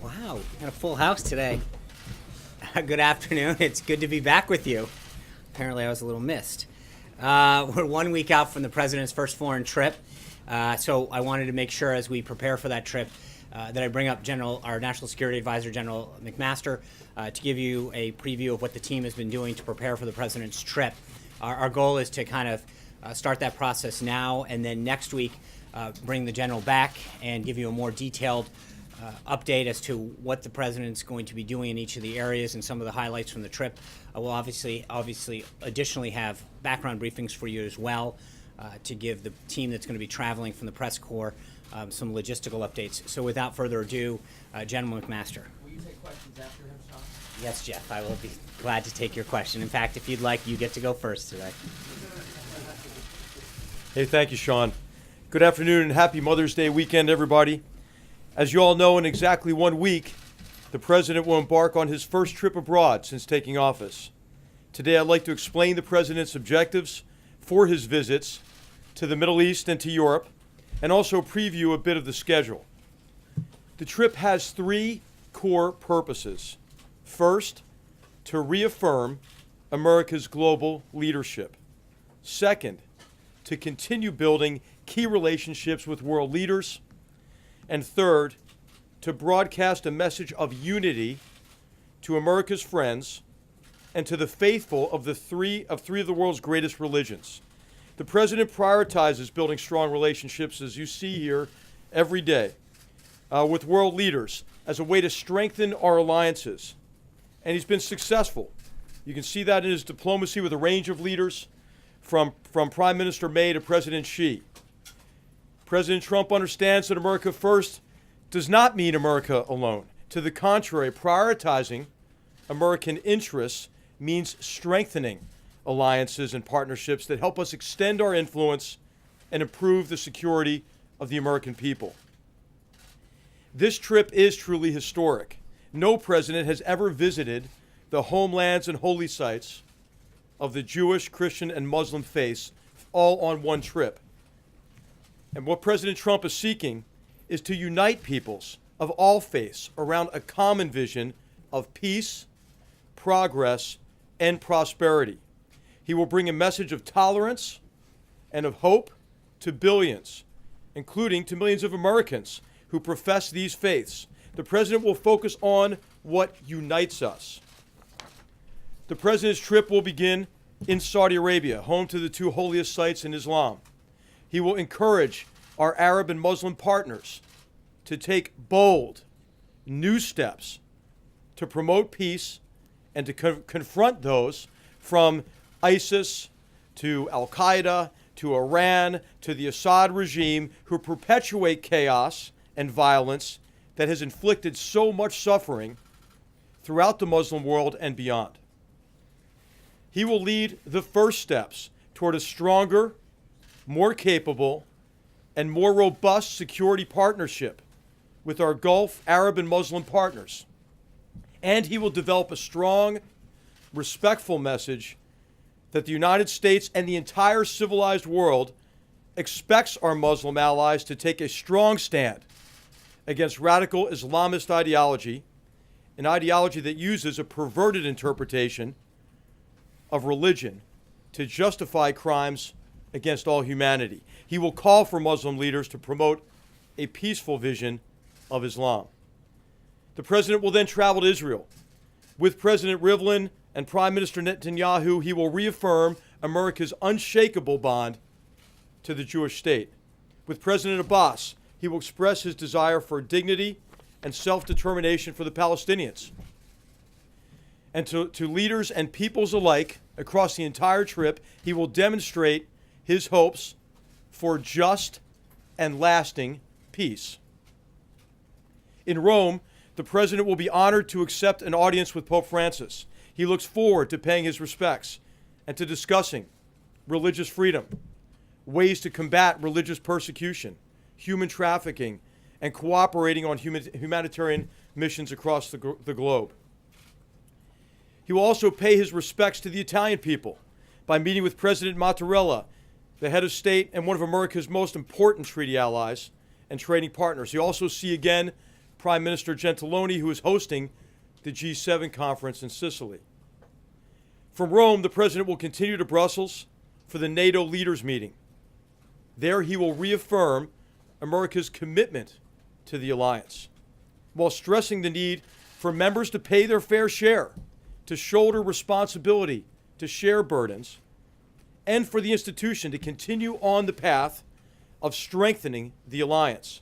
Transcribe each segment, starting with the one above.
Wow, we got a full house today. Good afternoon. It's good to be back with you. Apparently, I was a little missed. We're 1 week out from the president's first foreign trip, so I wanted to make sure as we prepare for that trip that I bring up our National Security Advisor, General McMaster, to give you a preview of what the team has been doing to prepare for the president's trip. Our goal is to kind of start that process now, and then next week bring the general back and give you a more detailed update as to what the president's going to be doing in each of the areas and some of the highlights from the trip. We'll obviously additionally have background briefings for you as well to give the team that's going to be traveling from the press corps some logistical updates. So without further ado, General McMaster. Will you take questions after him, Sean? Yes, Jeff, I will be glad to take your question. In fact, if you'd like, you get to go first today. Hey, thank you, Sean. Good afternoon and happy Mother's Day weekend, everybody. As you all know, in exactly 1 week, the President will embark on his first trip abroad since taking office. Today, I'd like to explain the President's objectives for his visits to the Middle East and to Europe, and also preview a bit of the schedule. The trip has three core purposes. First, to reaffirm America's global leadership. Second, to continue building key relationships with world leaders. And third, to broadcast a message of unity to America's friends and to the faithful of three of the world's greatest religions. The President prioritizes building strong relationships, as you see here, every day with world leaders as a way to strengthen our alliances. And he's been successful. You can see that in his diplomacy with a range of leaders, from Prime Minister May to President Xi. President Trump understands that America first does not mean America alone. To the contrary, prioritizing American interests means strengthening alliances and partnerships that help us extend our influence and improve the security of the American people. This trip is truly historic. No president has ever visited the homelands and holy sites of the Jewish, Christian, and Muslim faiths all on one trip. And what President Trump is seeking is to unite peoples of all faiths around a common vision of peace, progress, and prosperity. He will bring a message of tolerance and of hope to billions, including to millions of Americans who profess these faiths. The President will focus on what unites us. The President's trip will begin in Saudi Arabia, home to the two holiest sites in Islam. He will encourage our Arab and Muslim partners to take bold, new steps to promote peace and to confront those from ISIS to Al-Qaeda to Iran to the Assad regime who perpetuate chaos and violence that has inflicted so much suffering throughout the Muslim world and beyond. He will lead the first steps toward a stronger, more capable, and more robust security partnership with our Gulf, Arab, and Muslim partners. And he will develop a strong, respectful message that the United States and the entire civilized world expects our Muslim allies to take a strong stand against radical Islamist ideology, an ideology that uses a perverted interpretation of religion to justify crimes against all humanity. He will call for Muslim leaders to promote a peaceful vision of Islam. The President will then travel to Israel. With President Rivlin and Prime Minister Netanyahu, he will reaffirm America's unshakable bond to the Jewish state. With President Abbas, he will express his desire for dignity and self-determination for the Palestinians. And to leaders and peoples alike across the entire trip, he will demonstrate his hopes for just and lasting peace. In Rome, the President will be honored to accept an audience with Pope Francis. He looks forward to paying his respects and to discussing religious freedom, ways to combat religious persecution, human trafficking, and cooperating on humanitarian missions across the globe. He will also pay his respects to the Italian people by meeting with President Mattarella, the head of state and one of America's most important treaty allies and trading partners. He also see again Prime Minister Gentiloni, who is hosting the G7 conference in Sicily. From Rome, the President will continue to Brussels for the NATO leaders meeting. There he will reaffirm America's commitment to the alliance, while stressing the need for members to pay their fair share, to shoulder responsibility, to share burdens, and for the institution to continue on the path of strengthening the alliance.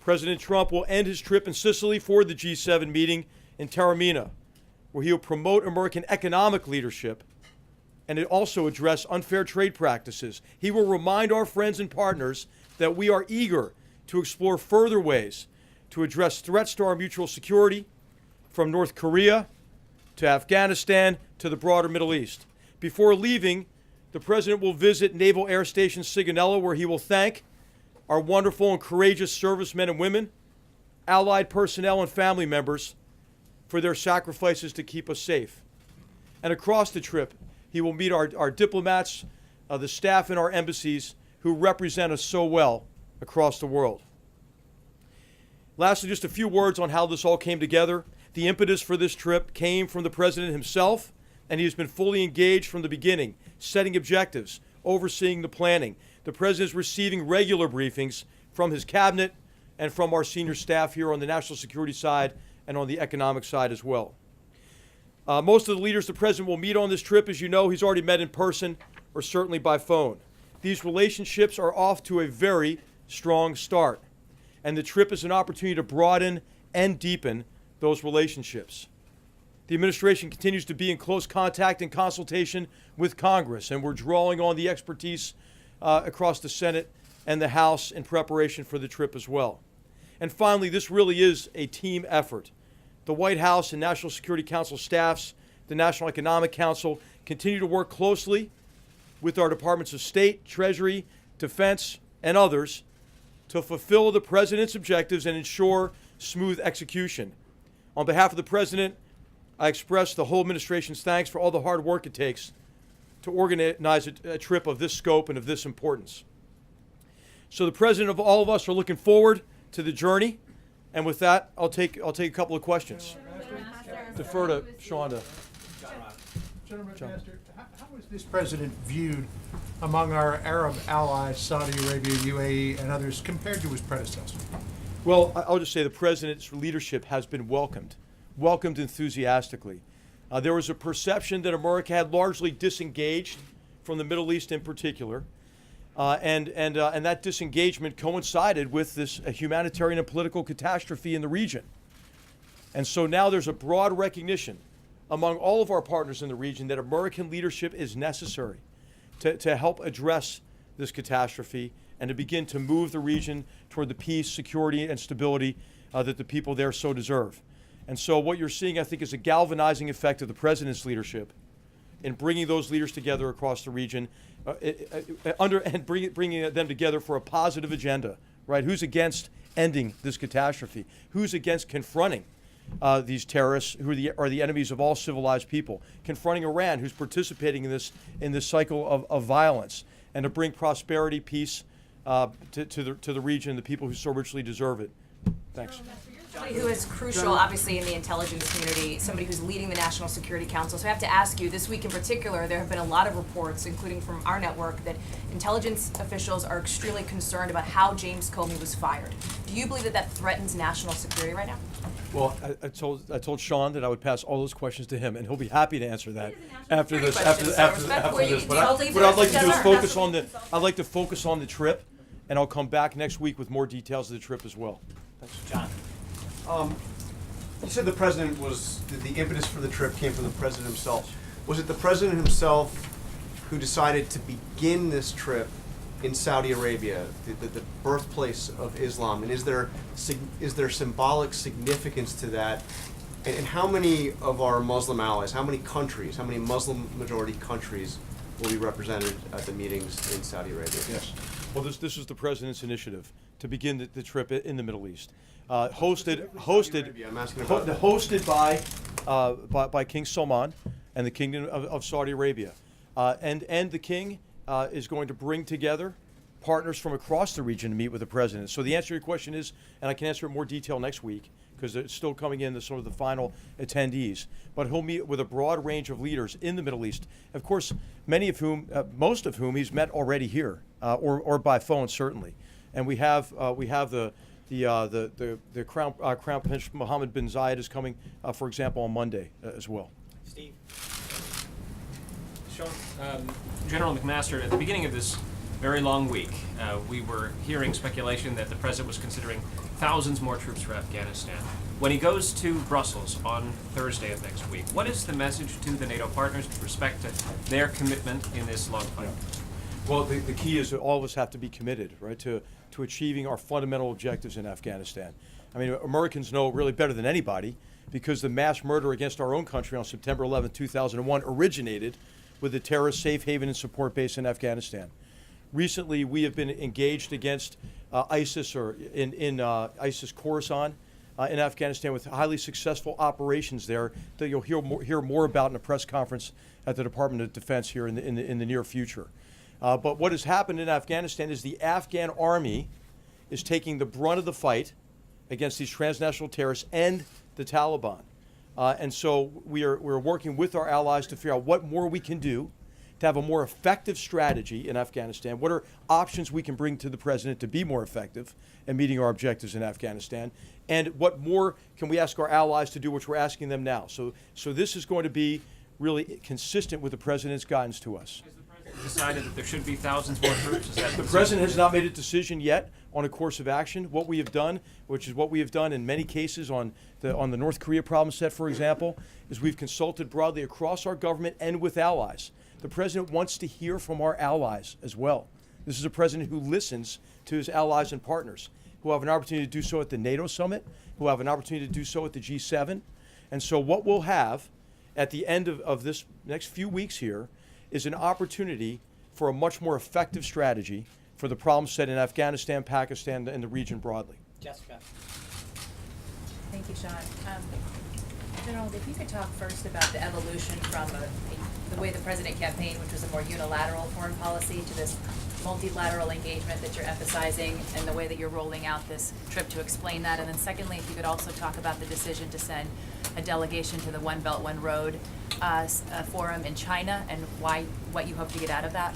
President Trump will end his trip in Sicily for the G7 meeting in Taormina, where he will promote American economic leadership and also address unfair trade practices. He will remind our friends and partners that we are eager to explore further ways to address threats to our mutual security, from North Korea to Afghanistan to the broader Middle East. Before leaving, the President will visit Naval Air Station Sigonella, where he will thank our wonderful and courageous servicemen and women, allied personnel and family members for their sacrifices to keep us safe. And across the trip, he will meet our diplomats, the staff in our embassies who represent us so well across the world. Lastly, just a few words on how this all came together. The impetus for this trip came from the President himself, and he has been fully engaged from the beginning, setting objectives, overseeing the planning. The President is receiving regular briefings from his cabinet and from our senior staff here on the national security side and on the economic side as well. Most of the leaders the President will meet on this trip, as you know, he's already met in person or certainly by phone. These relationships are off to a very strong start, and the trip is an opportunity to broaden and deepen those relationships. The administration continues to be in close contact and consultation with Congress, and we're drawing on the expertise across the Senate and the House in preparation for the trip as well. And finally, this really is a team effort. The White House and National Security Council staffs, the National Economic Council, continue to work closely with our Departments of State, Treasury, Defense, and others to fulfill the President's objectives and ensure smooth execution. On behalf of the President, I express the whole administration's thanks for all the hard work it takes to organize a trip of this scope and of this importance. So the President of all of us are looking forward to the journey. And with that, I'll take a couple of questions. Defer to Shonda. General McMaster, how was this president viewed among our Arab allies, Saudi Arabia, UAE, and others, compared to his predecessor? Well, I'll just say the President's leadership has been welcomed enthusiastically. There was a perception that America had largely disengaged from the Middle East in particular, and that disengagement coincided with this humanitarian and political catastrophe in the region. And so now there's a broad recognition among all of our partners in the region that American leadership is necessary to help address this catastrophe and to begin to move the region toward the peace, security, and stability that the people there so deserve. And so what you're seeing, I think, is a galvanizing effect of the President's leadership in bringing those leaders together across the region, bringing them together for a positive agenda, right? Who's against ending this catastrophe? Who's against confronting these terrorists who are the enemies of all civilized people? Confronting Iran, who's participating in this cycle of violence, and to bring prosperity, peace to the region, the people who so richly deserve it. Thanks. Somebody who is crucial, obviously, in the intelligence community, somebody who's leading the National Security Council. So I have to ask you, this week in particular, there have been a lot of reports, including from our network, that intelligence officials are extremely concerned about how James Comey was fired. Do you believe that that threatens national security right now? Well, I told Sean that I would pass all those questions to him, and he'll be happy to answer that after this. But What I'd like to do is focus on the. I'd like to focus on the trip, and I'll come back next week with more details of the trip as well. Thanks, John. You said the president the impetus for the trip came from the president himself. Was it the president himself who decided to begin this trip in Saudi Arabia, the birthplace of Islam? And is there symbolic significance to that? And how many of our Muslim allies, how many Muslim majority countries will be represented at the meetings in Saudi Arabia? Yes. Well, this is the president's initiative to begin the trip in the Middle East. Hosted by King Salman and the Kingdom of Saudi Arabia, and the King is going to bring together partners from across the region to meet with the president. So the answer to your question is, and I can answer it in more detail next week, because it's still coming in, the sort of the final attendees. But he'll meet with a broad range of leaders in the Middle East. Of course, many of whom, most of whom he's met already here, or by phone certainly. And we have the Crown Prince Mohammed bin Zayed is coming, for example, on Monday as well. Steve. Sean, General McMaster, at the beginning of this very long week, we were hearing speculation that the president was considering thousands more troops for Afghanistan. When he goes to Brussels on Thursday of next week, what is the message to the NATO partners with respect to their commitment in this long fight? Well, the key is that all of us have to be committed, right, to achieving our fundamental objectives in Afghanistan. I mean, Americans know really better than anybody, because the mass murder against our own country on September 11, 2001 originated with the terrorist safe haven and support base in Afghanistan. Recently, we have been engaged against ISIS, or in ISIS Khorasan in Afghanistan, with highly successful operations there that you'll hear more about in a press conference at the Department of Defense here in the near future. But what has happened in Afghanistan is the Afghan army is taking the brunt of the fight against these transnational terrorists and the Taliban. And so we're working with our allies to figure out what more we can do to have a more effective strategy in Afghanistan. What are options we can bring to the president to be more effective in meeting our objectives in Afghanistan? And what more can we ask our allies to do, which we're asking them now? So this is going to be really consistent with the president's guidance to us. Has the president decided that there should be thousands more troops? Is that The president has not made a decision yet on a course of action. What we have done, which is what we have done in many cases on the North Korea problem set, for example, is we've consulted broadly across our government and with allies. The president wants to hear from our allies as well. This is a president who listens to his allies and partners, who have an opportunity to do so at the NATO summit, who have an opportunity to do so at the G7. And so what we'll have at the end of this next few weeks here is an opportunity for a much more effective strategy for the problems set in Afghanistan, Pakistan, and the region broadly. Jessica. Thank you, Sean. General, if you could talk first about the evolution from the way the president campaigned, which was a more unilateral foreign policy, to this multilateral engagement that you're emphasizing, and the way that you're rolling out this trip to explain that. And then secondly, if you could also talk about the decision to send a delegation to the One Belt, One Road forum in China, and what you hope to get out of that.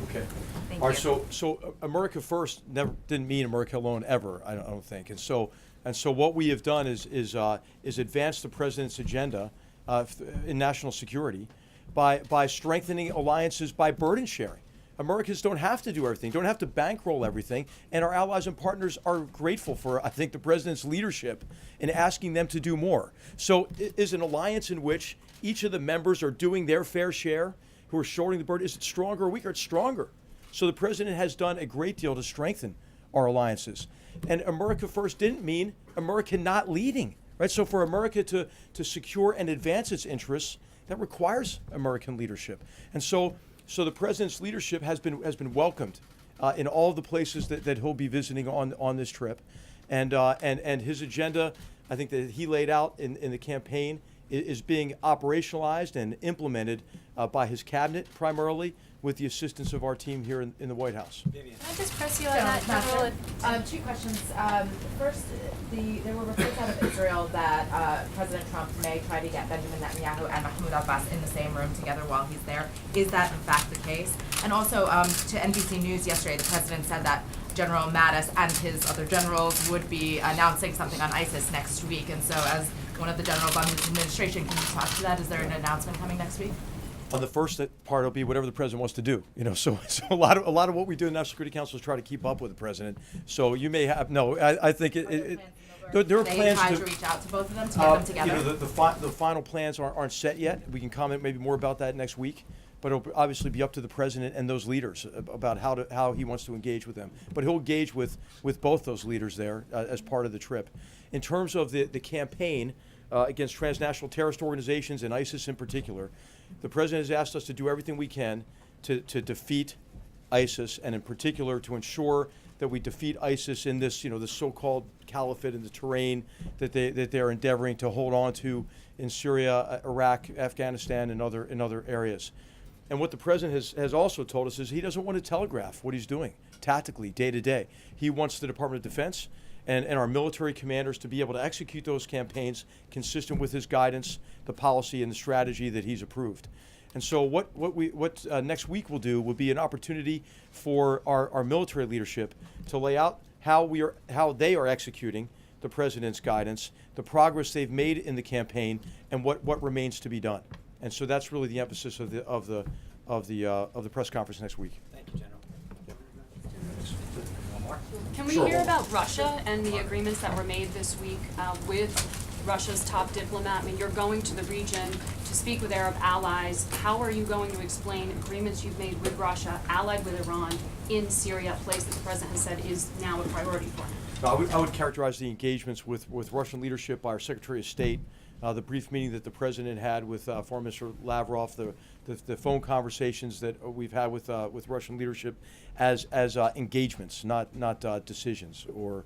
Okay. Thank All right. you. So America First never didn't mean America alone ever. I don't think. And so what we have done is advance the president's agenda in national security by strengthening alliances, by burden sharing. Americans don't have to do everything, don't have to bankroll everything, and our allies and partners are grateful for, I think, the president's leadership in asking them to do more. So is an alliance in which each of the members are doing their fair share, who are shouldering the burden, is it stronger or weaker? It's stronger. So the president has done a great deal to strengthen our alliances. And America First didn't mean America not leading, right? So for America to secure and advance its interests, that requires American leadership. And so the president's leadership has been welcomed in all of the places that he'll be visiting on this trip, and his agenda, I think, that he laid out in the campaign is being operationalized and implemented by his cabinet primarily, with the assistance of our team here in the White House. Vivian. Can I just press you on that, General? Two questions. First, there were reports out of Israel that President Trump may try to get Benjamin Netanyahu and Mahmoud Abbas in the same room together while he's there. Is that in fact the case? And also, to NBC News yesterday, the president said that General Mattis and his other generals would be announcing something on ISIS next week. And so, as one of the generals on his administration, can you talk to that? Is there an announcement coming next week? On the first part, it'll be whatever the president wants to do. So a lot of what we do in the National Security Council is try to keep up with the president. So you may have I think there are plans to reach out to both of them to get them together. The final plans aren't set yet. We can comment maybe more about that next week. But it'll obviously be up to the president and those leaders about how he wants to engage with them. But he'll engage with both those leaders there as part of the trip. In terms of the campaign against transnational terrorist organizations and ISIS in particular, the president has asked us to do everything we can to defeat ISIS, and in particular to ensure that we defeat ISIS in this, the so-called caliphate in the terrain that they're endeavoring to hold on to in Syria, Iraq, Afghanistan, and other areas. And what the president has also told us is he doesn't want to telegraph what he's doing tactically, day to day. He wants the Department of Defense and our military commanders to be able to execute those campaigns consistent with his guidance, the policy, and the strategy that he's approved. And so what next week will do will be an opportunity for our military leadership to lay out how they are executing the president's guidance, the progress they've made in the campaign, and what remains to be done. And so that's really the emphasis of the press conference next week. Thank you, General. Can we hear about Russia and the agreements that were made this week with Russia's top diplomat? I mean, you're going to the region to speak with Arab allies. How are you going to explain agreements you've made with Russia, allied with Iran, in Syria, a place that the president has said is now a priority for him? I would characterize the engagements with Russian leadership by our Secretary of State, the brief meeting that the president had with Foreign Minister Lavrov, the phone conversations that we've had with Russian leadership as engagements, not decisions or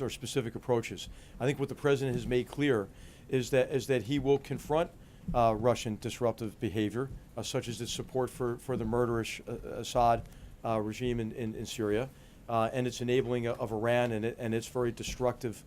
specific approaches. I think what the president has made clear is that he will confront Russian disruptive behavior, such as its support for the murderous Assad regime in Syria, and its enabling of Iran and its very destructive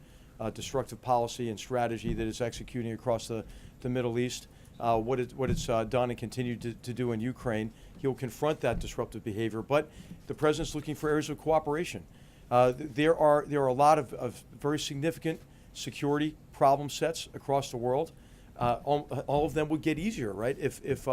policy and strategy that it's executing across the Middle East, what it's done and continued to do in Ukraine. He'll confront that disruptive behavior, but the president's looking for areas of cooperation. There are a lot of very significant security problem sets across the world. All of them would get easier, right? If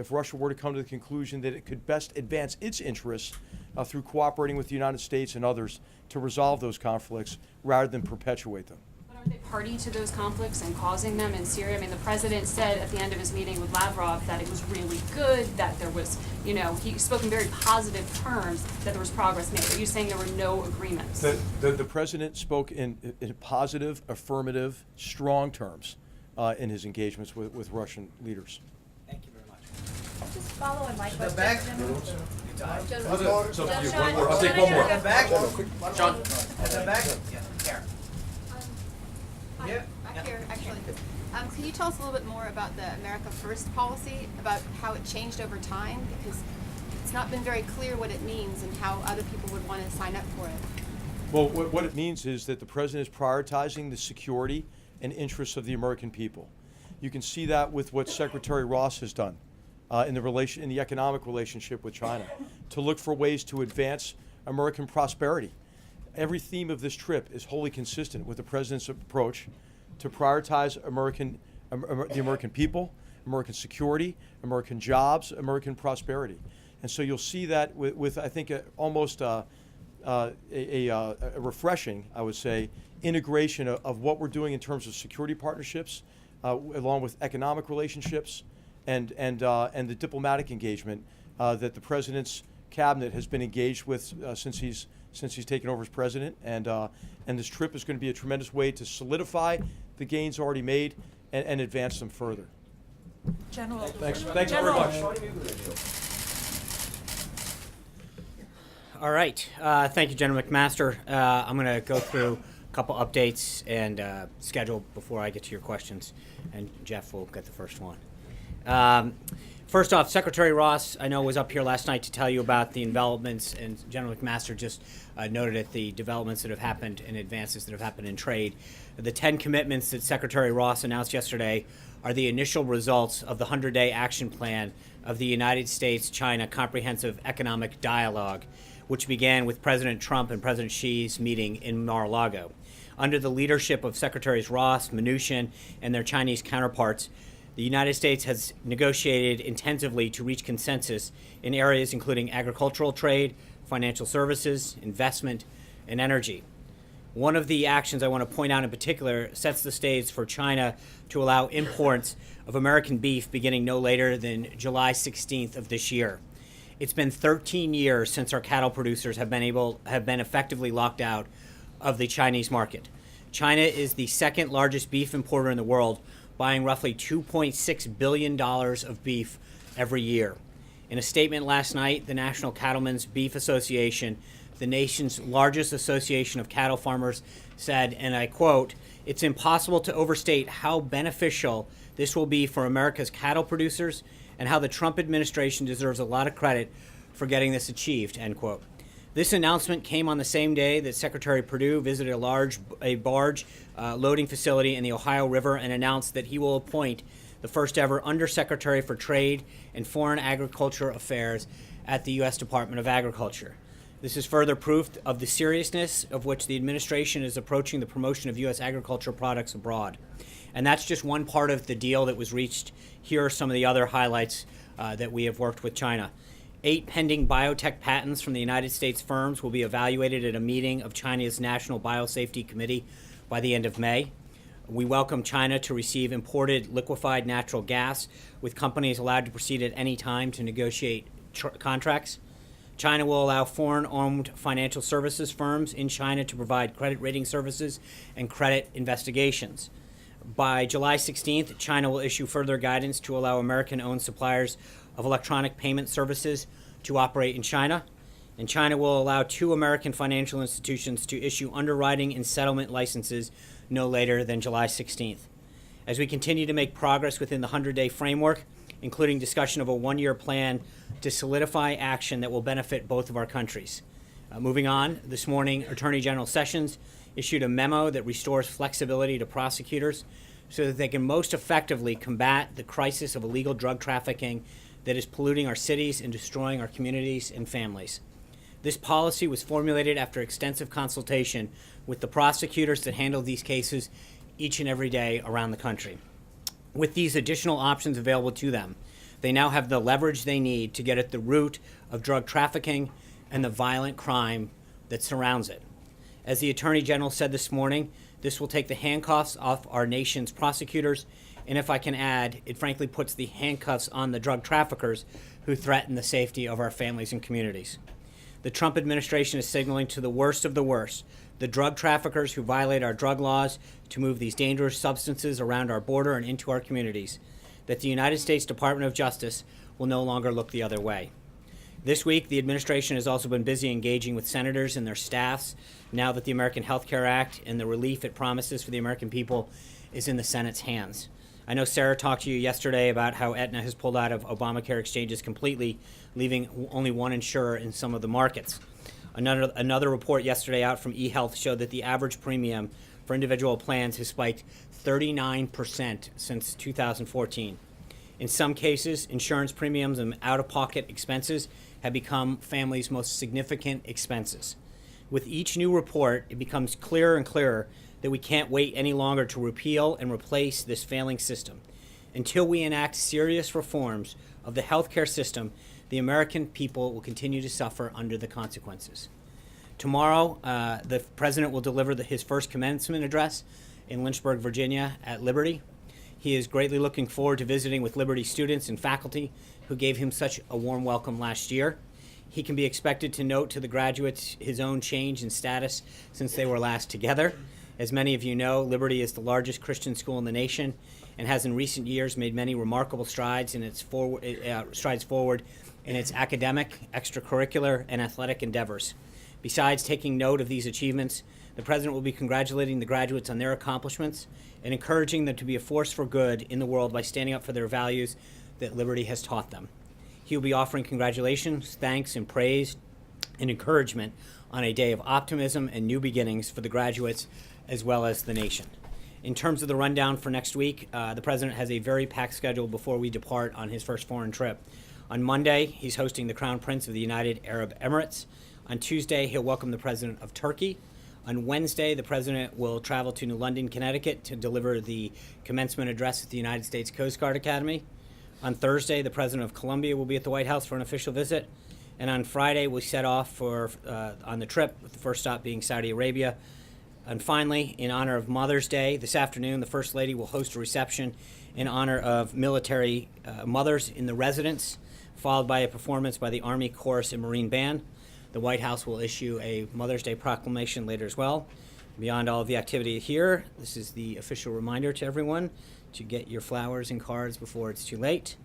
Russia were to come to the conclusion that it could best advance its interests through cooperating with the United States and others to resolve those conflicts rather than perpetuate them. But aren't they party to those conflicts and causing them in Syria? I mean, the president said at the end of his meeting with Lavrov that it was really good, that there was, he spoke in very positive terms, that there was progress made. Are you saying there were no agreements? The president spoke in positive, affirmative, strong terms in his engagements with Russian leaders. Thank you very much. Just follow on my question. I'll take one more. Sean? Back here, actually. Can you tell us a little bit more about the America First policy, about how it changed over time? Because it's not been very clear what it means and how other people would want to sign up for it. Well, what it means is that the president is prioritizing the security and interests of the American people. You can see that with what Secretary Ross has done in the economic relationship with China, to look for ways to advance American prosperity. Every theme of this trip is wholly consistent with the president's approach to prioritize the American people, American security, American jobs, American prosperity. And so you'll see that with I think, almost a refreshing, I would say, integration of what we're doing in terms of security partnerships, along with economic relationships, and the diplomatic engagement that the president's cabinet has been engaged with since he's taken over as president. And this trip is going to be a tremendous way to solidify the gains already made and advance them further. General. Thanks very much. All right. Thank you, General McMaster. I'm going to go through a couple updates and schedule before I get to your questions, and Jeff will get the first one. First off, Secretary Ross, I know, was up here last night to tell you about the developments, and General McMaster just noted at the developments that have happened and advances that have happened in trade. The 10 commitments that Secretary Ross announced yesterday are the initial results of the 100-day action plan of the United States-China Comprehensive Economic Dialogue, which began with President Trump and President Xi's meeting in Mar-a-Lago. Under the leadership of Secretaries Ross, Mnuchin, and their Chinese counterparts, the United States has negotiated intensively to reach consensus in areas including agricultural trade, financial services, investment, and energy. One of the actions I want to point out in particular sets the stage for China to allow imports of American beef beginning no later than July 16th of this year. It's been 13 years since our cattle producers have been effectively locked out of the Chinese market. China is the second largest beef importer in the world, buying roughly $2.6 billion of beef every year. In a statement last night, the National Cattlemen's Beef Association, the nation's largest association of cattle farmers, said, and I quote, "It's impossible to overstate how beneficial this will be for America's cattle producers and how the Trump administration deserves a lot of credit for getting this achieved, end quote. This announcement came on the same day that Secretary Perdue visited a barge loading facility in the Ohio River and announced that he will appoint the first ever Undersecretary for Trade and Foreign Agriculture Affairs at the U.S. Department of Agriculture. This is further proof of the seriousness of which the administration is approaching the promotion of U.S. agricultural products abroad. And that's just one part of the deal that was reached. Here are some of the other highlights that we have worked with China. 8 pending biotech patents from the United States firms will be evaluated at a meeting of China's National Biosafety Committee by the end of May. We welcome China to receive imported liquefied natural gas, with companies allowed to proceed at any time to negotiate contracts. China will allow foreign-owned financial services firms in China to provide credit rating services and credit investigations. By July 16th, China will issue further guidance to allow American-owned suppliers of electronic payment services to operate in China. And China will allow 2 American financial institutions to issue underwriting and settlement licenses no later than July 16th. As we continue to make progress within the 100-day framework, including discussion of a 1-year plan to solidify action that will benefit both of our countries. Moving on, this morning, Attorney General Sessions issued a memo that restores flexibility to prosecutors so that they can most effectively combat the crisis of illegal drug trafficking that is polluting our cities and destroying our communities and families. This policy was formulated after extensive consultation with the prosecutors that handle these cases each and every day around the country. With these additional options available to them, they now have the leverage they need to get at the root of drug trafficking and the violent crime that surrounds it. As the Attorney General said this morning, this will take the handcuffs off our nation's prosecutors, and if I can add, it frankly puts the handcuffs on the drug traffickers who threaten the safety of our families and communities. The Trump administration is signaling to the worst of the worst, the drug traffickers who violate our drug laws to move these dangerous substances around our border and into our communities, that the United States Department of Justice will no longer look the other way. This week, the administration has also been busy engaging with senators and their staffs now that the American Health Care Act and the relief it promises for the American people is in the Senate's hands. I know Sarah talked to you yesterday about how Aetna has pulled out of Obamacare exchanges completely, leaving only one insurer in some of the markets. Another report yesterday out from eHealth showed that the average premium for individual plans has spiked 39% since 2014. In some cases, insurance premiums and out-of-pocket expenses have become families' most significant expenses. With each new report, it becomes clearer and clearer that we can't wait any longer to repeal and replace this failing system. Until we enact serious reforms of the healthcare system, the American people will continue to suffer under the consequences. Tomorrow, the president will deliver his first commencement address in Lynchburg, Virginia at Liberty. He is greatly looking forward to visiting with Liberty students and faculty who gave him such a warm welcome last year. He can be expected to note to the graduates his own change in status since they were last together. As many of you know, Liberty is the largest Christian school in the nation and has in recent years made many remarkable strides forward in its academic, extracurricular, and athletic endeavors. Besides taking note of these achievements, the president will be congratulating the graduates on their accomplishments and encouraging them to be a force for good in the world by standing up for their values that Liberty has taught them. He will be offering congratulations, thanks, and praise and encouragement on a day of optimism and new beginnings for the graduates as well as the nation. In terms of the rundown for next week, the president has a very packed schedule before we depart on his first foreign trip. On Monday, he's hosting the Crown Prince of the United Arab Emirates. On Tuesday, he'll welcome the president of Turkey. On Wednesday, the president will travel to New London, Connecticut to deliver the commencement address at the United States Coast Guard Academy. On Thursday, the president of Colombia will be at the White House for an official visit. And on Friday, we set off on the trip, with the first stop being Saudi Arabia. And finally, in honor of Mother's Day, this afternoon, the First Lady will host a reception in honor of military mothers in the residence, followed by a performance by the Army Chorus and Marine Band. The White House will issue a Mother's Day proclamation later as well. Beyond all of the activity here, this is the official reminder to everyone to get your flowers and cards before it's too late.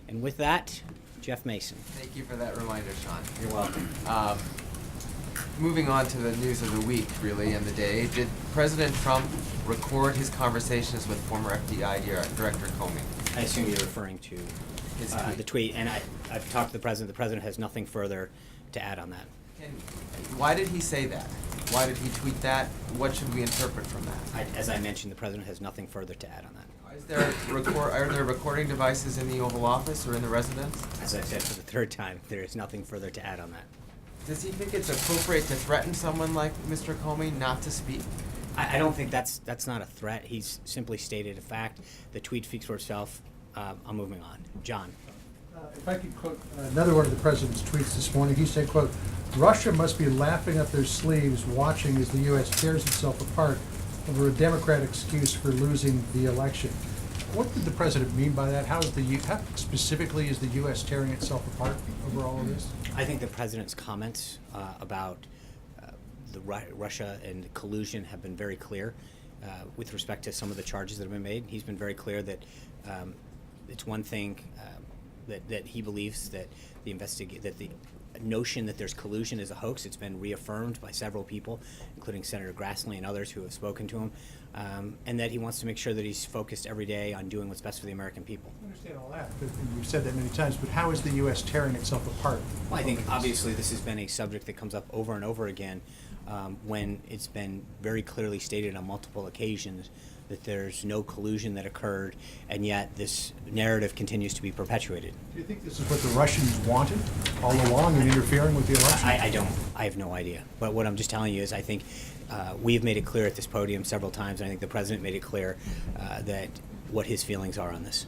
And with that, Jeff Mason. Thank you for that reminder, Sean. You're welcome. moving on to the news of the week, really, and the day, did President Trump record his conversations with former FBI Director Comey? I assume you're referring to His the tweet, and I've talked to the president. The president has nothing further to add on that. Why did he say that? Why did he tweet that? What should we interpret from that? As I mentioned, the president has nothing further to add on that. Are there recording devices in the Oval Office or in the residence? As I said for the third time, there is nothing further to add on that. Does he think it's appropriate to threaten someone like Mr. Comey not to speak? I don't think that's not a threat. He's simply stated a fact. The tweet speaks for itself. I'm moving on. John. If I could quote another one of the president's tweets this morning, he said, quote, "Russia must be laughing up their sleeves watching as the U.S. tears itself apart over a Democrat excuse for losing the election." What did the president mean by that? How specifically is the U.S. tearing itself apart over all of this? I think the president's comments about Russia and collusion have been very clear with respect to some of the charges that have been made. He's been very clear that it's one thing that he believes that the notion that there's collusion is a hoax. It's been reaffirmed by several people, including Senator Grassley and others who have spoken to him, and that he wants to make sure that he's focused every day on doing what's best for the American people. I understand all that, but you've said that many times, but how is the U.S. tearing itself apart? Well, I think obviously this has been a subject that comes up over and over again when it's been very clearly stated on multiple occasions that there's no collusion that occurred, and yet this narrative continues to be perpetuated. Do you think this is what the Russians wanted all along in interfering with the election? I don't. I have no idea. But what I'm just telling you is I think we've made it clear at this podium several times, and I think the president made it clear that what his feelings are on this.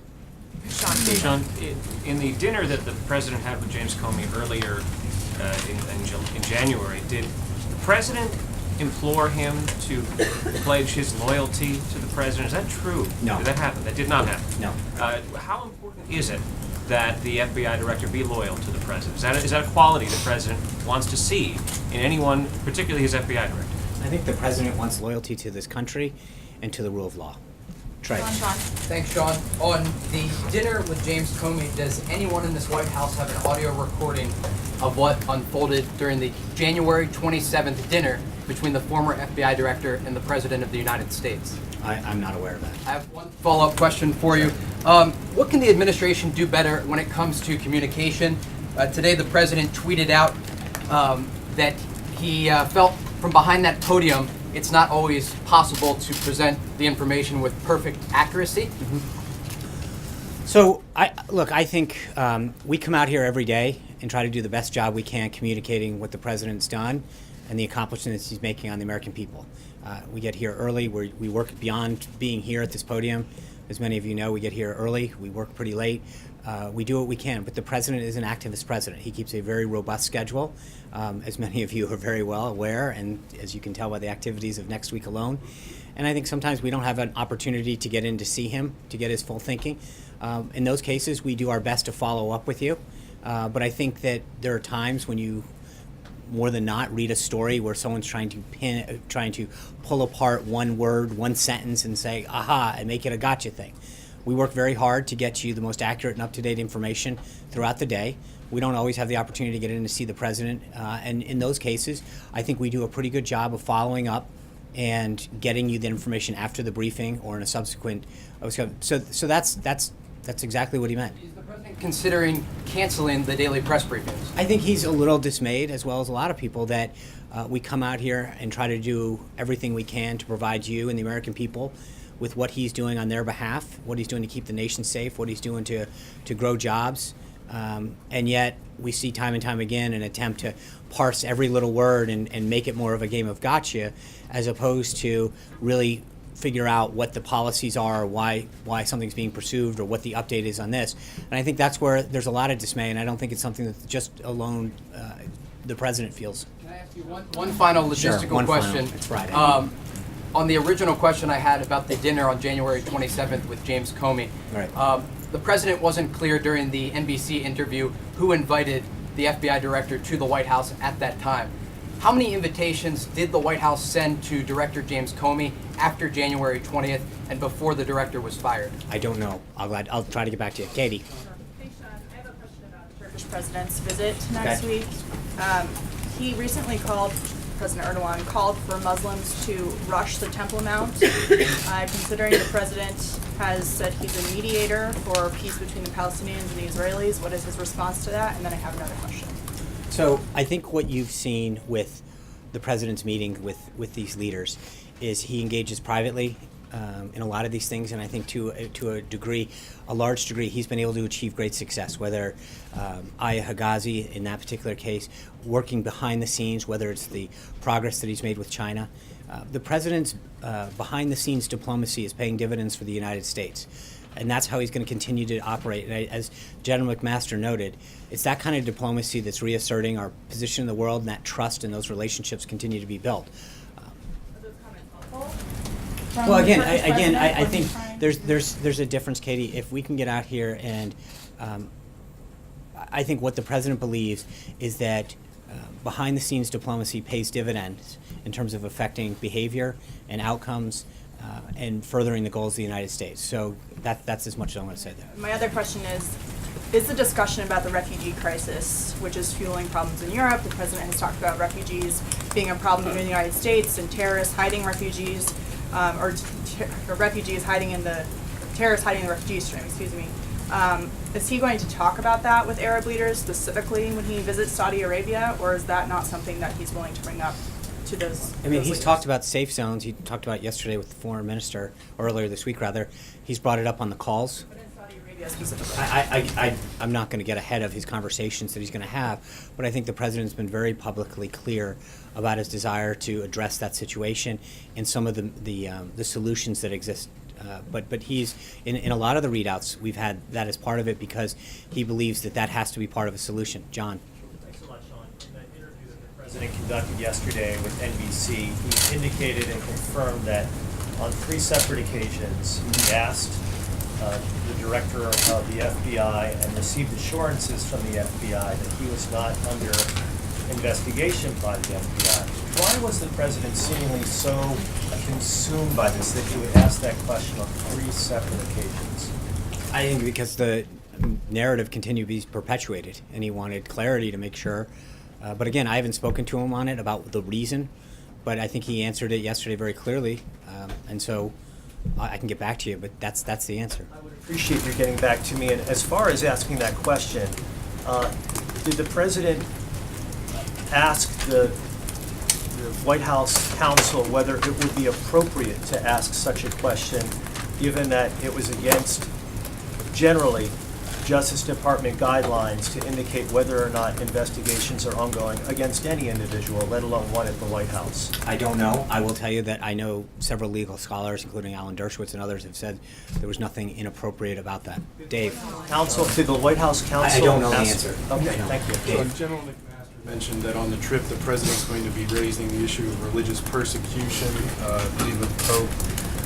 Sean, in the dinner that the president had with James Comey earlier in January, did the president implore him to pledge his loyalty to the president? Is that true? No. Did that happen? That did not happen? No. How important is it that the FBI director be loyal to the president? Is that a quality the president wants to see in anyone, particularly his FBI director? I think the president wants loyalty to this country and to the rule of law. Trey. Thanks, Sean. On the dinner with James Comey, does anyone in this White House have an audio recording of what unfolded during the January 27th dinner between the former FBI director and the President of the United States? I'm not aware of that. I have one follow-up question for you. What can the administration do better when it comes to communication? Today, the President tweeted out that he felt from behind that podium it's not always possible to present the information with perfect accuracy. So, I think we come out here every day and try to do the best job we can communicating what the president's done and the accomplishments he's making on the American people. We get here early. We work beyond being here at this podium. As many of you know, we get here early. We work pretty late. We do what we can, but the president is an activist president. He keeps a very robust schedule, as many of you are very well aware, and as you can tell by the activities of next week alone. And I think sometimes we don't have an opportunity to get in to see him, to get his full thinking. In those cases, we do our best to follow up with you. But I think that there are times when you, more than not, read a story where someone's trying to pull apart one word, one sentence, and say, aha, and make it a gotcha thing. We work very hard to get you the most accurate and up-to-date information throughout the day. We don't always have the opportunity to get in to see the president. And in those cases, I think we do a pretty good job of following up and getting you the information after the briefing or in a subsequent. So that's exactly what he meant. Is the president considering canceling the daily press briefings? I think he's a little dismayed, as well as a lot of people, that we come out here and try to do everything we can to provide you and the American people with what he's doing on their behalf, what he's doing to keep the nation safe, what he's doing to grow jobs. And yet we see time and time again an attempt to parse every little word and make it more of a game of gotcha, as opposed to really figure out what the policies are, why something's being pursued, or what the update is on this. And I think that's where there's a lot of dismay, and I don't think it's something that just alone the president feels. Can I ask you one final logistical question? It's Friday. On the original question I had about the dinner on January 27th with James Comey, right. The president wasn't clear during the NBC interview who invited the FBI director to the White House at that time. How many invitations did the White House send to Director James Comey after January 20th and before the director was fired? I don't know. I'll try to get back to you. Katie. Hey, Sean, I have a question about the Turkish president's visit next week. He recently called President Erdogan, called for Muslims to rush the Temple Mount. Considering the president has said he's a mediator for peace between the Palestinians and the Israelis, what is his response to that? And then I have another question. So I think what you've seen with the president's meeting with these leaders is he engages privately in a lot of these things, and I think to a large degree, he's been able to achieve great success, whether Aya Higazi in that particular case, working behind the scenes, whether it's the progress that he's made with China. The president's behind-the-scenes diplomacy is paying dividends for the United States, and that's how he's going to continue to operate. And as General McMaster noted, it's that kind of diplomacy that's reasserting our position in the world, and that trust and those relationships continue to be built. Well, again, I think there's a difference, Katie. If we can get out here and I think what the president believes is that behind-the-scenes diplomacy pays dividends in terms of affecting behavior and outcomes and furthering the goals of the United States. So that's as much as I want to say there. My other question is the discussion about the refugee crisis, which is fueling problems in Europe. The president has talked about refugees being a problem in the United States and terrorists hiding refugees. Or refugees hiding in the terrorists hiding in the refugee stream. Excuse me. Is he going to talk about that with Arab leaders specifically when he visits Saudi Arabia, or is that not something that he's willing to bring up to those? I mean, he's leaders? talked about safe zones. He talked about it yesterday with the foreign minister, or earlier this week rather. He's brought it up on the calls. But in Saudi Arabia specifically. I'm not going to get ahead of his conversations that he's going to have, but I think the president's been very publicly clear about his desire to address that situation and some of the solutions that exist. But he's in a lot of the readouts we've had that as part of it because he believes that has to be part of a solution. John. Thanks a lot, Sean. In that interview that the president conducted yesterday with NBC, he indicated and confirmed that on 3 separate occasions he asked the director of the FBI and received assurances from the FBI that he was not under investigation by the FBI. Why was the president seemingly so consumed by this that he would ask that question on 3 separate occasions? I think because the narrative continued to be perpetuated, and he wanted clarity to make sure. But again, I haven't spoken to him on it about the reason, but I think he answered it yesterday very clearly, and so I can get back to you. But that's the answer. I would appreciate you getting back to me. And as far as asking that question, did the president ask the White House counsel whether it would be appropriate to ask such a question, given that it was against generally Justice Department guidelines to indicate whether or not investigations are ongoing against any individual, let alone one at the White House? I don't know. I will tell you that I know several legal scholars, including Alan Dershowitz and others, have said there was nothing inappropriate about that. Dave. Did the White House counsel I don't know the ask? answer. Okay, No. thank you. Dave. General McMaster mentioned that on the trip the president's going to be raising the issue of religious persecution, meeting with the Pope.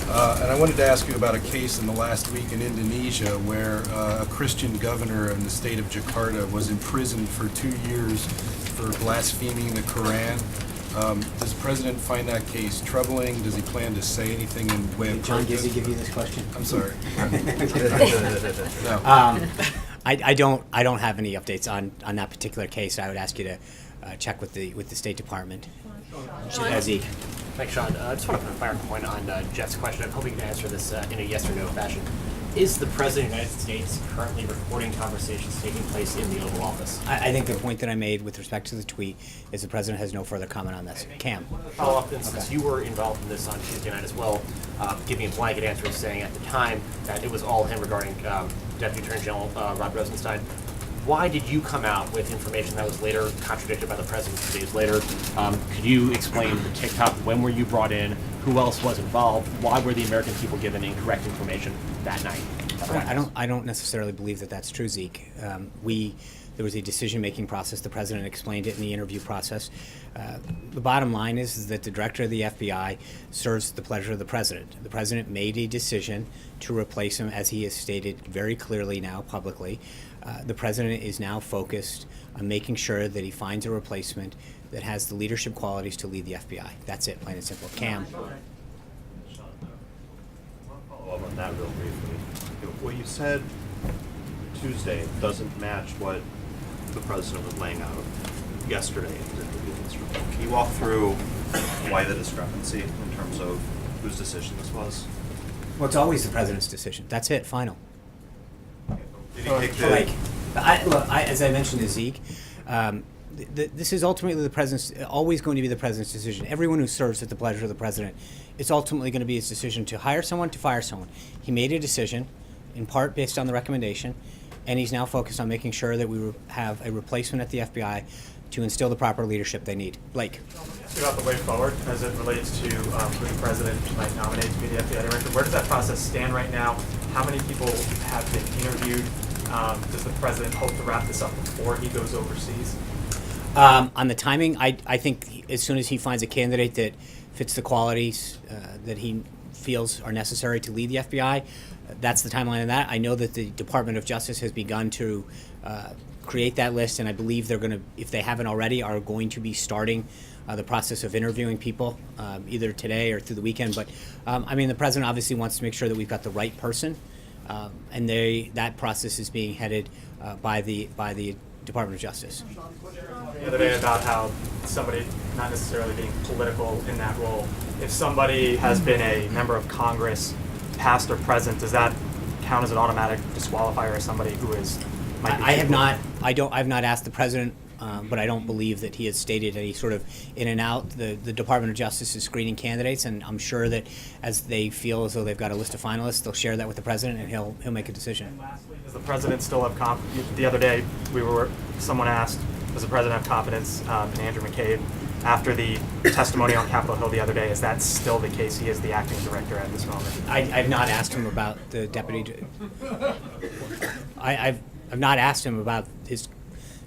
And I wanted to ask you about a case in the last week in Indonesia where a Christian governor in the state of Jakarta was imprisoned for 2 years for blaspheming the Quran. Does the president find that case troubling? Does he plan to say anything in way of John protest? Gizzi give you this question? I'm sorry. No. I don't have any updates on that particular case. I would ask you to check with the State Department. Zeke. Thanks, Sean. I just want to put a finer point on Jeff's question. I'm hoping you can answer this in a yes or no fashion. Is the President of the United States currently recording conversations taking place in the Oval Office? I think the point that I made with respect to the tweet is the President has no further comment on this. Cam. Follow up, and since you were involved in this on Tuesday night as well, giving a blanket answer saying at the time that it was all him regarding Deputy Attorney General Rod Rosenstein. Why did you come out with information that was later contradicted by the president 2 days later? Could you explain the TikTok? When were you brought in? Who else was involved? Why were the American people given incorrect information that night? I don't necessarily believe that that's true, Zeke. There was a decision-making process. The president explained it in the interview process. The bottom line is that the director of the FBI serves the pleasure of the president. The president made a decision to replace him, as he has stated very clearly now publicly. The president is now focused on making sure that he finds a replacement that has the leadership qualities to lead the FBI. That's it, plain and simple. Cam. Follow up on that real briefly. What you said Tuesday doesn't match what the president was laying out. yesterday in this report. Can you walk through why the discrepancy in terms of whose decision this was? Well, it's always the president's decision. That's it, final. Did he take the... Like, as I mentioned to Zeke, this is ultimately the president's, always going to be the president's decision. Everyone who serves at the pleasure of the president, it's ultimately going to be his decision to hire someone, to fire someone. He made a decision, in part based on the recommendation, and he's now focused on making sure that we have a replacement at the FBI to instill the proper leadership they need. Blake. About the way forward as it relates to who the president might nominate to be the FBI director. Where does that process stand right now? How many people have been interviewed? Does the president hope to wrap this up before he goes overseas? On the timing, I think as soon as he finds a candidate that fits the qualities that he feels are necessary to lead the FBI, that's the timeline of that. I know that the Department of Justice has begun to create that list, and I believe they're going to, if they haven't already, are going to be starting the process of interviewing people either today or through the weekend. But I mean, the president obviously wants to make sure that we've got the right person, and that process is being headed by the Department of Justice. The other day about how somebody not necessarily being political in that role, if somebody has been a member of Congress, past or present, does that count as an automatic disqualifier as somebody who is? I've not asked the president, but I don't believe that he has stated any sort of in and out. The Department of Justice is screening candidates, and I'm sure that as they feel as though they've got a list of finalists, they'll share that with the president, and he'll make a decision. Does the president still have confidence? The other day, someone asked, does the president have confidence in Andrew McCabe? After the testimony on Capitol Hill the other day, is that still the case? He is the acting director at this moment. I've not asked him about the deputy. I've not asked him about his.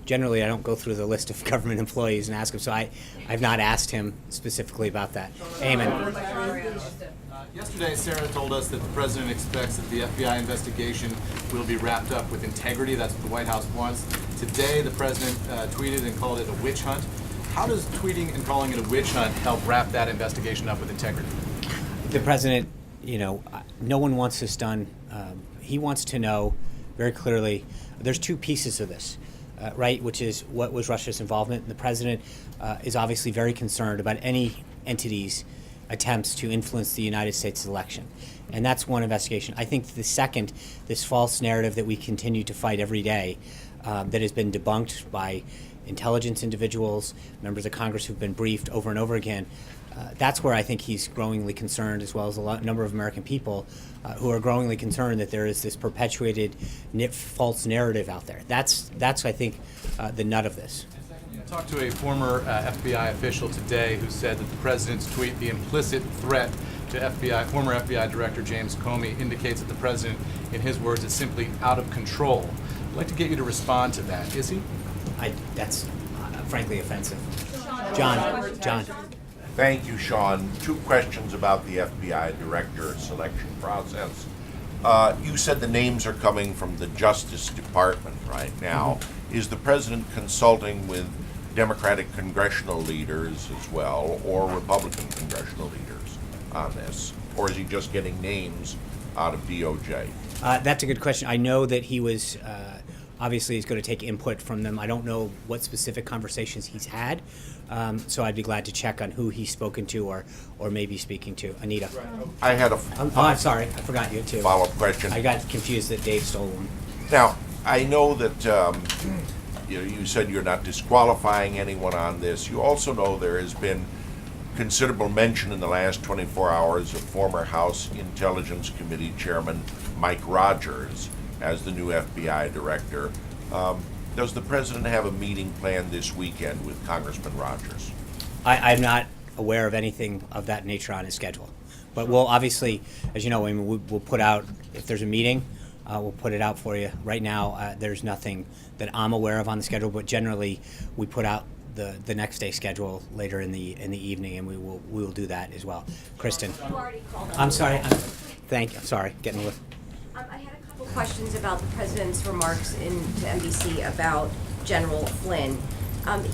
Generally, I don't go through the list of government employees and ask him, so I've not asked him specifically about that. Amen. Yesterday, Sarah told us that the president expects that the FBI investigation will be wrapped up with integrity. That's what the White House wants. Today, the president tweeted and called it a witch hunt. How does tweeting and calling it a witch hunt help wrap that investigation up with integrity? The president, no one wants this done. He wants to know very clearly. There's two pieces of this. Right, which is what was Russia's involvement. And the president is obviously very concerned about any entity's attempts to influence the United States election. And that's one investigation. I think the second, this false narrative that we continue to fight every day that has been debunked by intelligence individuals, members of Congress who've been briefed over and over again, that's where I think he's growingly concerned, as well as a number of American people who are growingly concerned that there is this perpetuated false narrative out there. That's I think, the nut of this. I talked to a former FBI official today who said that the president's tweet, the implicit threat to former FBI Director James Comey, indicates that the president, in his words, is simply out of control. I'd like to get you to respond to that. Is he? That's frankly offensive. John. Thank you, Sean. Two questions about the FBI director selection process. You said the names are coming from the Justice Department right now. Mm-hmm. Is the president consulting with Democratic congressional leaders as well, or Republican congressional leaders on this? Or is he just getting names out of DOJ? That's a good question. I know that he was, obviously he's going to take input from them. I don't know what specific conversations he's had. So I'd be glad to check on who he's spoken to or maybe speaking to. Anita. I had a I'm sorry, I forgot you too. Follow-up question. I got confused that Dave stole one. Now, I know that you said you're not disqualifying anyone on this. You also know there has been considerable mention in the last 24 hours of former House Intelligence Committee Chairman Mike Rogers as the new FBI director. Does the president have a meeting planned this weekend with Congressman Rogers? I'm not aware of anything of that nature on his schedule. But we'll obviously, as you know, we'll put out, if there's a meeting, we'll put it out for you. Right now, there's nothing that I'm aware of on the schedule, but generally we put out the next day schedule later in the evening, and we will do that as well. Kristen. You already called I'm sorry. Sorry, getting a little. I had a couple questions about the president's remarks to NBC about General Flynn.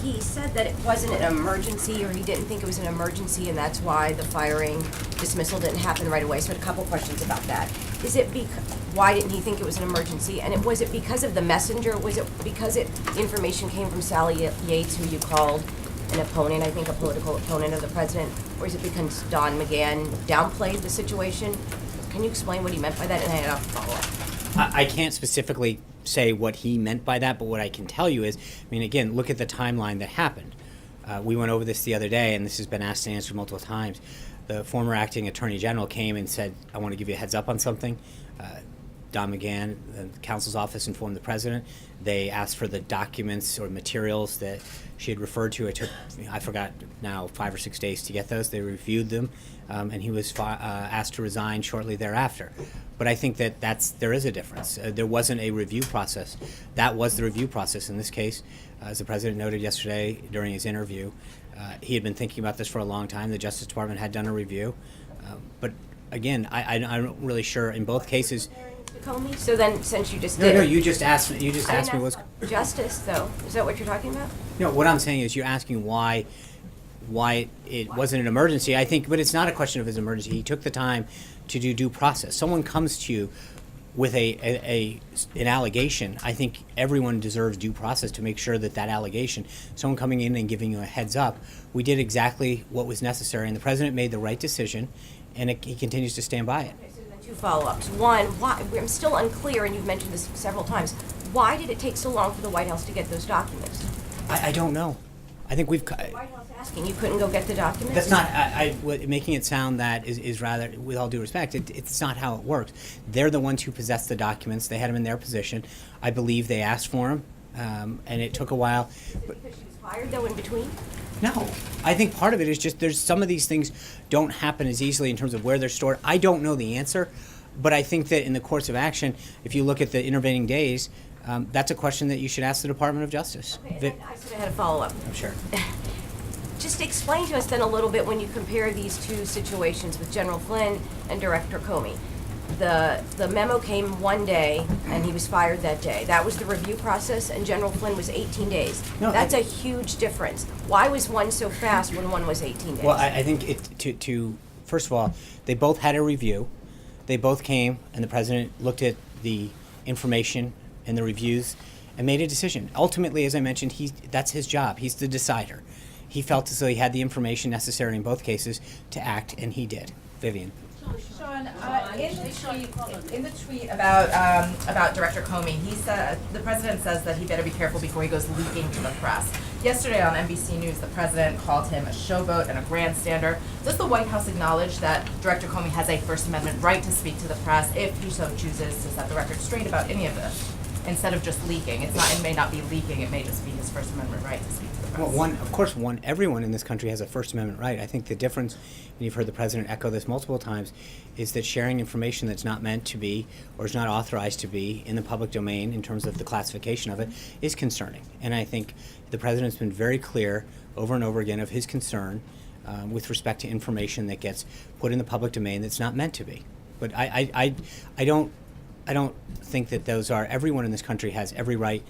He said that it wasn't an emergency, or he didn't think it was an emergency, and that's why the firing dismissal didn't happen right away. So I had a couple questions about that. Is it why didn't he think it was an emergency? And was it because of the messenger? Was it because the information came from Sally Yates, who you called an opponent, I think a political opponent of the president? Or is it because Don McGahn downplayed the situation? Can you explain what he meant by that? And I had a follow-up. I can't specifically say what he meant by that, but what I can tell you is, again, look at the timeline that happened. We went over this the other day, and this has been asked and answered multiple times. The former acting attorney general came and said, I want to give you a heads up on something. Don McGahn, the counsel's office, informed the president. They asked for the documents or materials that she had referred to. It took, I forgot now, 5 or 6 days to get those. They reviewed them, and he was asked to resign shortly thereafter. But I think that there is a difference. There wasn't a review process. That was the review process in this case. As the president noted yesterday during his interview, he had been thinking about this for a long time. The Justice Department had done a review. But again, I'm not really sure in both cases. Comey? So then, since you just did No, it- you just asked me what's. Justice, though. Is that what you're talking about? No, what I'm saying is you're asking why it wasn't an emergency. I think, but it's not a question of his emergency. He took the time to do due process. Someone comes to you with an allegation. I think everyone deserves due process to make sure that allegation, someone coming in and giving you a heads up, we did exactly what was necessary, and the president made the right decision, and he continues to stand by it. Two follow-ups. One, why, I'm still unclear, and you've mentioned this several times. Why did it take so long for the White House to get those documents? I don't know. I think we've. White House asking, you couldn't go get the documents? That's not. Making it sound that is rather, with all due respect, it's not how it works. They're the ones who possess the documents. They had them in their position. I believe they asked for them, and it took a while. Because she was fired, though, in between? No, I think part of it is just there's some of these things don't happen as easily in terms of where they're stored. I don't know the answer, but I think that in the course of action, if you look at the intervening days, that's a question that you should ask the Department of Justice. Okay, and I sort of had a follow-up. I'm sure. Just explain to us then a little bit when you compare these two situations with General Flynn and Director Comey. The memo came one day, and he was fired that day. That was the review process, and General Flynn was 18 days. No, That's a huge difference. Why was one so fast when one was 18 days? Well, I think first of all, they both had a review. They both came, and the president looked at the information and the reviews and made a decision. Ultimately, as I mentioned, that's his job. He's the decider. He felt as though he had the information necessary in both cases to act, and he did. Vivian. Sean, in the tweet about Director Comey, he said the president says that he better be careful before he goes leaking to the press. Yesterday on NBC News, the president called him a showboat and a grandstander. Does the White House acknowledge that Director Comey has a First Amendment right to speak to the press if he so chooses to set the record straight about any of this, instead of just leaking? It may not be leaking. It may just be his First Amendment right to speak to the press. Well, everyone in this country has a First Amendment right. I think the difference, and you've heard the president echo this multiple times, is that sharing information that's not meant to be or is not authorized to be in the public domain in terms of the classification of it is concerning. And I think the president's been very clear over and over again of his concern with respect to information that gets put in the public domain that's not meant to be. But I don't think that those are. Everyone in this country has every right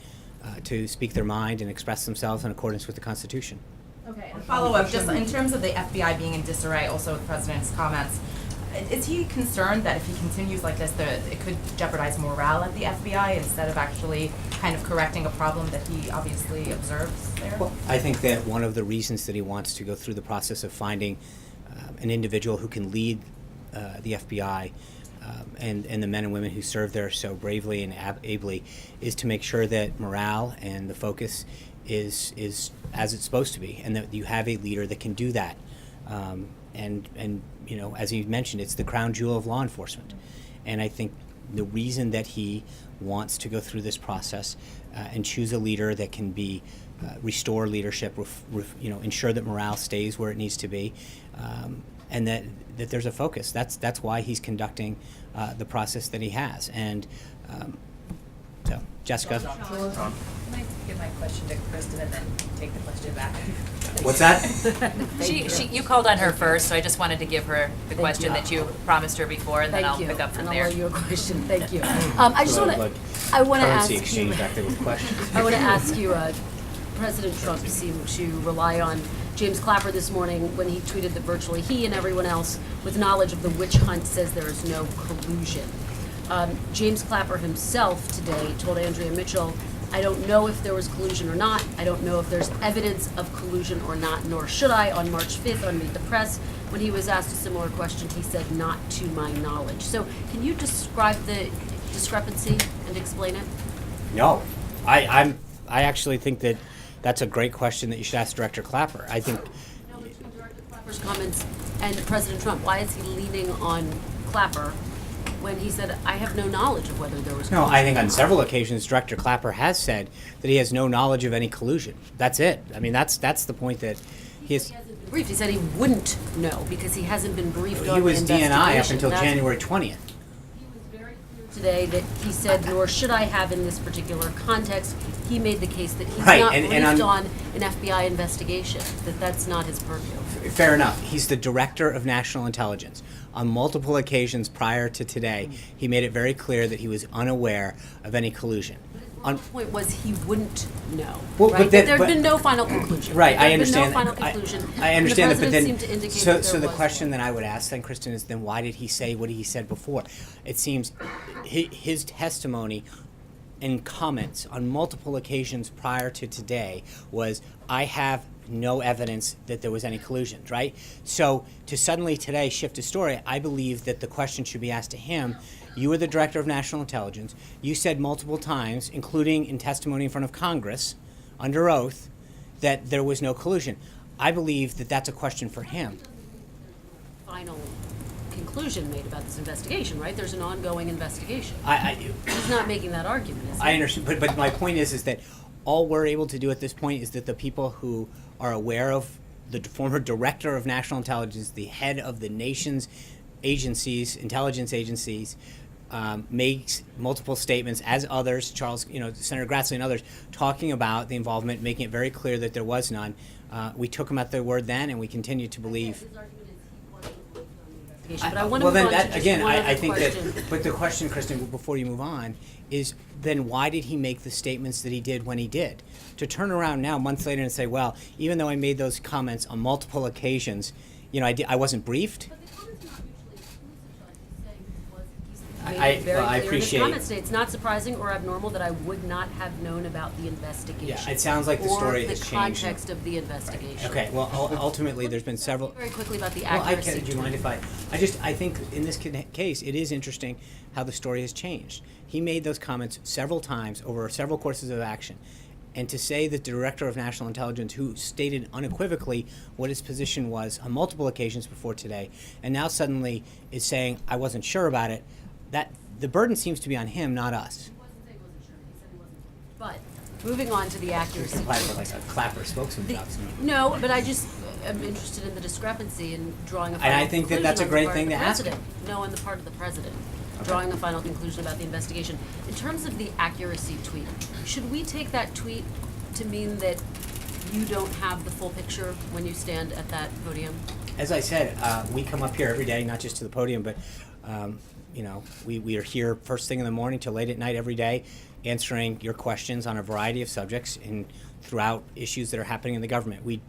to speak their mind and express themselves in accordance with the Constitution. Okay, and follow up, just in terms of the FBI being in disarray, also with the president's comments, is he concerned that if he continues like this, it could jeopardize morale at the FBI instead of actually kind of correcting a problem that he obviously observes there? Well, I think that one of the reasons that he wants to go through the process of finding an individual who can lead the FBI and the men and women who serve there so bravely and ably is to make sure that morale and the focus is as it's supposed to be, and that you have a leader that can do that. And you know, as you mentioned, it's the crown jewel of law enforcement. And I think the reason that he wants to go through this process and choose a leader that can be restore leadership, ensure that morale stays where it needs to be, and that there's a focus. That's why he's conducting the process that he has. And so, Jessica. Can I give my question to Kristen and then take the question back? What's that? You called on her first, so I just wanted to give her the question that you promised her before, and then I'll pick up from there. I'll you a question. Thank you. I just want to. I want to ask Currency exchange you. back there with questions. I want to ask you. President Trump seemed to rely on James Clapper this morning when he tweeted that virtually he and everyone else with knowledge of the witch hunt says there is no collusion. James Clapper himself today told Andrea Mitchell, I don't know if there was collusion or not. I don't know if there's evidence of collusion or not, nor should I. On March 5th on Meet the Press, when he was asked a similar question, he said, not to my knowledge. So can you describe the discrepancy and explain it? No, I actually think that that's a great question that you should ask Director Clapper. I think Clapper's comments and President Trump, why is he leaning on Clapper when he said, I have no knowledge of whether there was no. collusion? I think on several occasions, Director Clapper has said that he has no knowledge of any collusion. That's it. I mean, that's the point that he is. Briefed. He said he wouldn't know because he hasn't been briefed on He was the investigation. DNI up until That's January 20th. today that he said, nor should I have in this particular context. He made the case that he's Right, not and briefed on on an FBI investigation, that that's not his purview. Fair enough. He's the Director of National Intelligence. On multiple occasions prior to today, he made it very clear that he was unaware of any collusion. The point was he wouldn't know, Well, right? but that- There had but- been no final conclusion. Right, I There had understand. been no final I- conclusion. I understand and that, the but then, president seemed to indicate so that there the was question that I would ask then, Kristen, is then why did he say what he said before? It seems his testimony and comments on multiple occasions prior to today was, I have no evidence that there was any collusion, right? So to suddenly today shift his story, I believe that the question should be asked to him. You were the Director of National Intelligence. You said multiple times, including in testimony in front of Congress, under oath, that there was no collusion. I believe that that's a question for him. final conclusion made about this investigation, right? There's an ongoing investigation. He's not making that argument, is he? I understand, but my point is that all we're able to do at this point is that the people who are aware of the former Director of National Intelligence, the head of the nation's agencies, intelligence agencies, makes multiple statements, as others, Charles, Senator Grassley and others, talking about the involvement, making it very clear that there was none. We took him at their word then, and we continue to believe. But I want to Well, move then on to that, just again, one I other think question. that, but the question, Kristen, before you move on, is then why did he make the statements that he did when he did? To turn around now, months later, and say, well, even though I made those comments on multiple occasions, I wasn't briefed? Made it very I clear in his appreciate. comments today. It's not surprising or abnormal that I would not have known about the investigation. Yeah, it sounds like the story has or the changed. context of the investigation. Okay, well, ultimately, there's been several. Very quickly about the Well, accuracy. do you mind if I think in this case, it is interesting how the story has changed. He made those comments several times over several courses of action. And to say that the Director of National Intelligence, who stated unequivocally what his position was on multiple occasions before today, and now suddenly is saying, I wasn't sure about it, that the burden seems to be on him, not us. But moving on to the accuracy. Apply for like a Clapper spokesman job. No, but I just am interested in the discrepancy in drawing a final And I think that that's a conclusion great on the thing part to of the ask him. president. No, on the part of the president. Okay. Drawing a final conclusion about the investigation. In terms of the accuracy tweet, should we take that tweet to mean that you don't have the full picture when you stand at that podium? As I said, we come up here every day, not just to the podium, but we are here first thing in the morning till late at night every day, answering your questions on a variety of subjects and throughout issues that are happening in the government. We,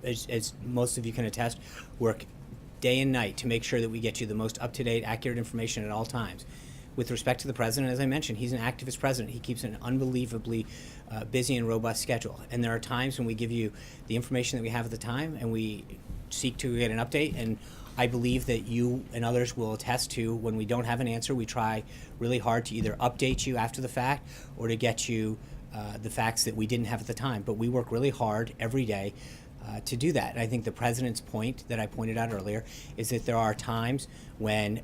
as most of you can attest, work day and night to make sure that we get you the most up-to-date, accurate information at all times. With respect to the president, as I mentioned, he's an activist president. He keeps an unbelievably busy and robust schedule. And there are times when we give you the information that we have at the time and we seek to get an update. And I believe that you and others will attest to when we don't have an answer, we try really hard to either update you after the fact or to get you the facts that we didn't have at the time. But we work really hard every day to do that. And I think the president's point that I pointed out earlier is that there are times when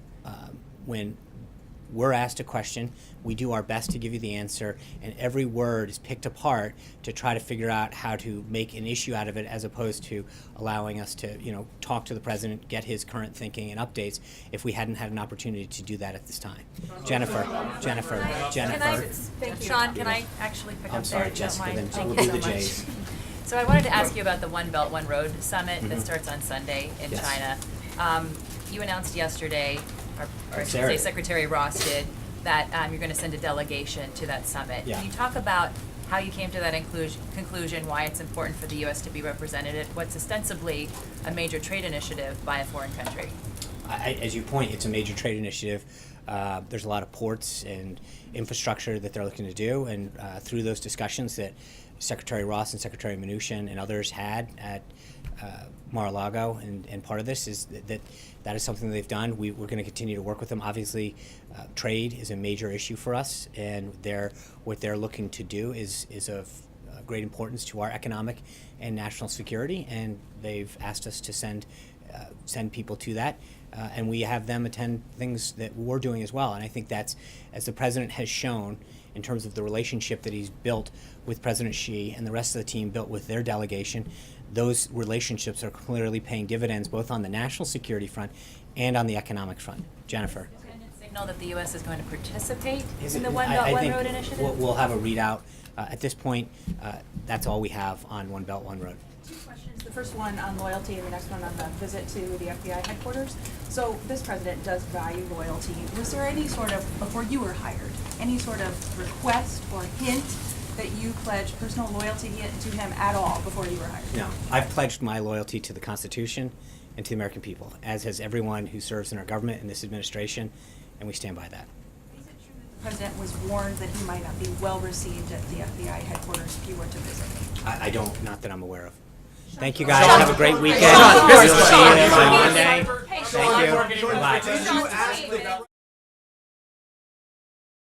we're asked a question, we do our best to give you the answer, and every word is picked apart to try to figure out how to make an issue out of it, as opposed to allowing us to, talk to the president, get his current thinking and updates if we hadn't had an opportunity to do that at this time. Jennifer. Can I, thank you. Sean, can I actually pick I'm up sorry, there if you don't Jessica, mind? then Thank we'll you do so the much. J's. So I wanted to ask you about the One Belt, One Road Summit Mhm. that starts on Sunday in Yes. China. You announced yesterday, or I should say Saturday. Secretary Ross did, that you're going to send a delegation to that summit. Yeah. Can you talk about how you came to that conclusion, why it's important for the U.S. to be represented at what's ostensibly a major trade initiative by a foreign country. As you point, it's a major trade initiative. There's a lot of ports and infrastructure that they're looking to do, and through those discussions that Secretary Ross and Secretary Mnuchin and others had at Mar-a-Lago, and part of this is that is something they've done. We're going to continue to work with them. Obviously, trade is a major issue for us, and what they're looking to do is of great importance to our economic and national security, and they've asked us to send people to that. And we have them attend things that we're doing as well. And I think that's, as the president has shown, in terms of the relationship that he's built with President Xi and the rest of the team built with their delegation, those relationships are clearly paying dividends both on the national security front and on the economic front. Jennifer. Signal that the U.S. is going to participate in the One Belt, One Road initiative? We'll have a readout. At this point, that's all we have on One Belt, One Road. Two questions. The first one on loyalty and the next one on the visit to the FBI headquarters. So this president does value loyalty. Was there any sort of, before you were hired, any sort of request or hint that you pledged personal loyalty to him at all before you were hired? No. I've pledged my loyalty to the Constitution and to the American people, as has everyone who serves in our government and this administration, and we stand by that. Is it true that the president was warned that he might not be well received at the FBI headquarters if you were to visit? I don't, not that I'm aware of. Thank you, guys. Have a great weekend. We'll see you on Monday. Thank you. Bye.